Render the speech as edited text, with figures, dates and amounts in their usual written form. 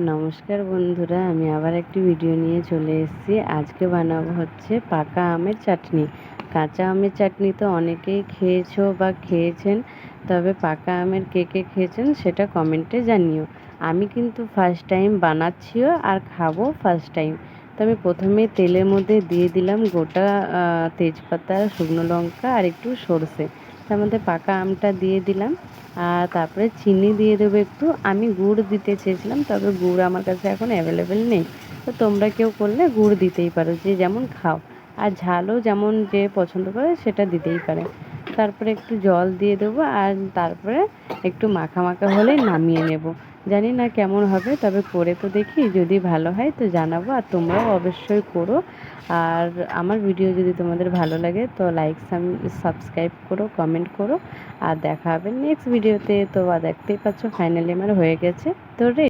নমস্কার বন্ধুরা, আমি আবার একটি ভিডিও নিয়ে চলে এসেছি। আজকে বানাবো হচ্ছে পাকা আমের চাটনি। কাঁচা আমের চাটনি তো অনেকেই খেয়েছো বা খেয়েছেন, তবে পাকা আমের কে কে খেয়েছেন সেটা কমেন্টে জানিও। আমি কিন্তু ফার্স্ট টাইম বানাচ্ছিও আর খাবো ফার্স্ট টাইম। তো আমি প্রথমে তেলের মধ্যে দিয়ে দিলাম গোটা তেজপাতা, শুকনো লঙ্কা আর একটু সরষে। তার মধ্যে পাকা আমটা দিয়ে দিলাম আর তারপরে চিনি দিয়ে দেবো একটু। আমি গুড় দিতে চেয়েছিলাম, তবে গুড় আমার কাছে এখন অ্যাভেলেবেল নেই। তো তোমরা কেউ করলে গুড় দিতেই পারো, যে যেমন খাও। আর ঝালও যেমন যে পছন্দ করে সেটা দিতেই পারে। তারপরে একটু জল দিয়ে দেবো আর তারপরে একটু মাখা মাখা হলেই নামিয়ে নেব। জানি না কেমন হবে, তবে করে তো দেখি, যদি ভালো হয় তো জানাবো। আর তোমরাও অবশ্যই করো। আর আমার ভিডিও যদি তোমাদের ভালো লাগে তো লাইক সাবস্ক্রাইব করো, কমেন্ট করো। আর দেখা হবে নেক্সট ভিডিওতে। তো দেখতেই পাচ্ছ ফাইনালি আমার হয়ে গেছে। তো